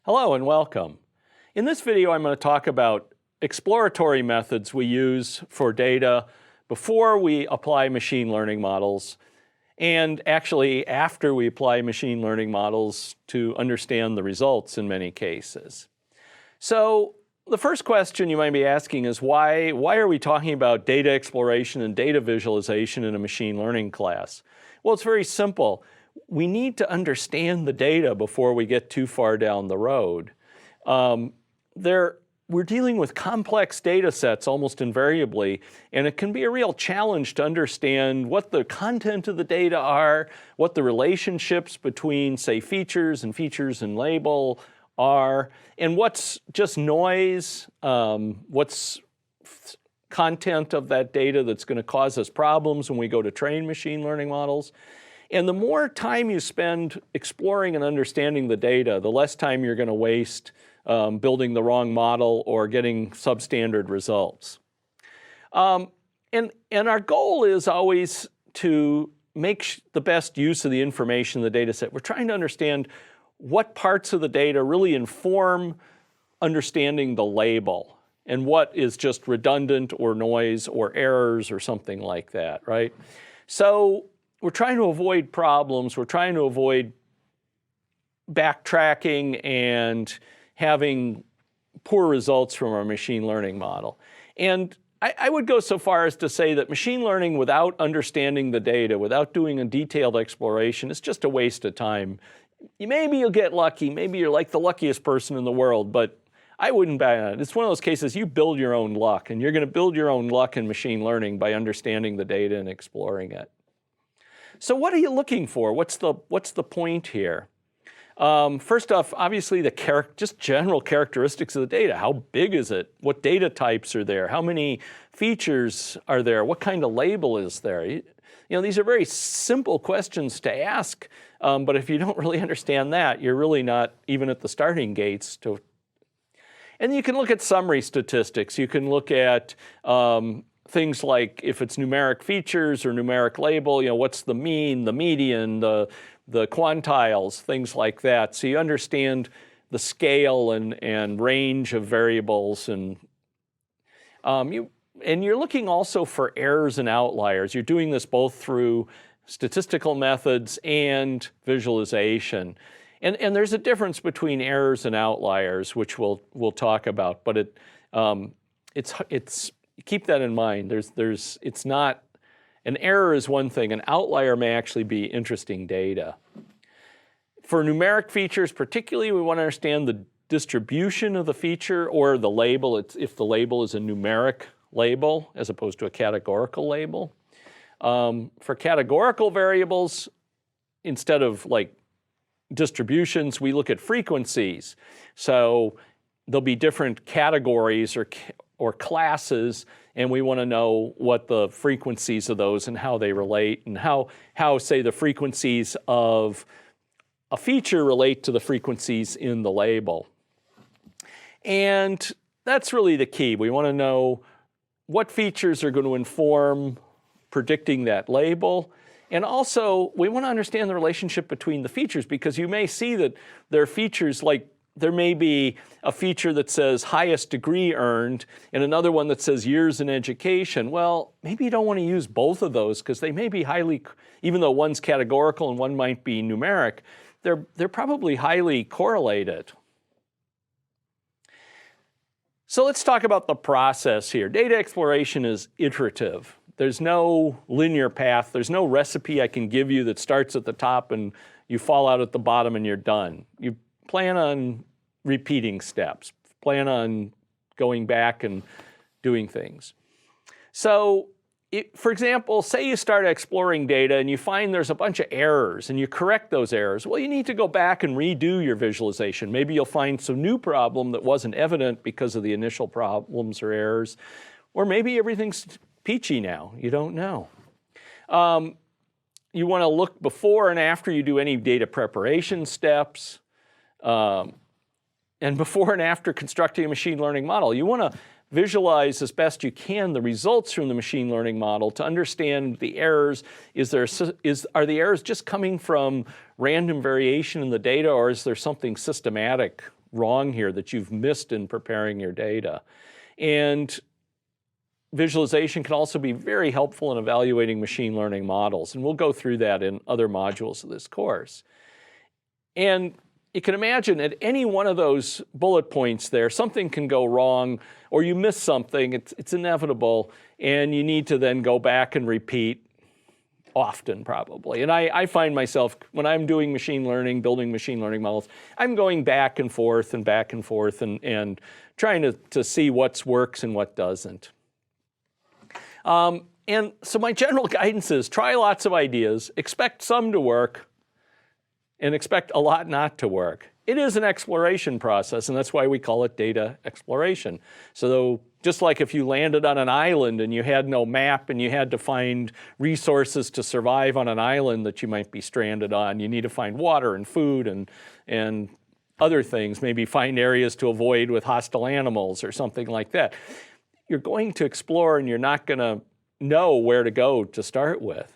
Hello and welcome. In this video, I'm going to talk about exploratory methods we use for data before we apply machine learning models, and actually after we apply machine learning models to understand the results in many cases. So the first question you might be asking is why are we talking about data exploration and data visualization in a machine learning class? Well, it's very simple. We need to understand the data before we get too far down the road. We're dealing with complex data sets almost invariably, and it can be a real challenge to understand what the content of the data are, what the relationships between, say, features and label are, and what's just noise, what's content of that data that's going to cause us problems when we go to train machine learning models. And the more time you spend exploring and understanding the data, the less time you're going to waste building the wrong model or getting substandard results. And our goal is always to make the best use of the information in the data set. We're trying to understand what parts of the data really inform understanding the label and what is just redundant or noise or errors or something like that, right? So we're trying to avoid problems. We're trying to avoid backtracking and having poor results from our machine learning model. And I would go so far as to say that machine learning without understanding the data, without doing a detailed exploration, is just a waste of time. Maybe you'll get lucky. Maybe you're like the luckiest person in the world, but I wouldn't bet on it. It's one of those cases you build your own luck, and you're going to build your own luck in machine learning by understanding the data and exploring it. So what are you looking for? What's the point here? First off, obviously just general characteristics of the data. How big is it? What data types are there? How many features are there? What kind of label is there? You know, these are very simple questions to ask, but if you don't really understand that, you're really not even at the starting gates. And you can look at summary statistics. You can look at things like if it's numeric features or numeric label, what's the mean, the median, the quantiles, things like that. So you understand the scale and range of variables, and you're looking also for errors and outliers. You're doing this both through statistical methods and visualization. And there's a difference between errors and outliers, which we'll talk about, but it's keep that in mind. It's not, an error is one thing. An outlier may actually be interesting data. For numeric features particularly, we want to understand the distribution of the feature or the label, if the label is a numeric label as opposed to a categorical label. For categorical variables, instead of like distributions, we look at frequencies. So there'll be different categories or classes, and we want to know what the frequencies of those and how they relate, and how say the frequencies of a feature relate to the frequencies in the label. And that's really the key. We want to know what features are going to inform predicting that label. And also, we want to understand the relationship between the features, because you may see that there are features like there may be a feature that says highest degree earned and another one that says years in education. Well, maybe you don't want to use both of those because they may be highly, even though one's categorical and one might be numeric, they're probably highly correlated. So let's talk about the process here. Data exploration is iterative. There's no linear path. There's no recipe I can give you that starts at the top and you fall out at the bottom and you're done. You plan on repeating steps, plan on going back and doing things. So, for example, say you start exploring data and you find there's a bunch of errors and you correct those errors. Well, you need to go back and redo your visualization. Maybe you'll find some new problem that wasn't evident because of the initial problems or errors, or maybe everything's peachy now. You don't know. You want to look before and after you do any data preparation steps. And before and after constructing a machine learning model. You want to visualize as best you can the results from the machine learning model to understand the errors. Are the errors just coming from random variation in the data, or is there something systematic wrong here that you've missed in preparing your data. And visualization can also be very helpful in evaluating machine learning models, and we'll go through that in other modules of this course. And you can imagine at any one of those bullet points there, something can go wrong, or you miss something, it's inevitable, and you need to then go back and repeat often probably. And I find myself, when I'm doing machine learning, building machine learning models, I'm going back and forth and trying to see what works and what doesn't. And so my general guidance is try lots of ideas, expect some to work, and expect a lot not to work. It is an exploration process, and that's why we call it data exploration. So just like if you landed on an island and you had no map and you had to find resources to survive on an island that you might be stranded on, you need to find water and food and other things, maybe find areas to avoid with hostile animals or something like that. You're going to explore and you're not going to know where to go to start with.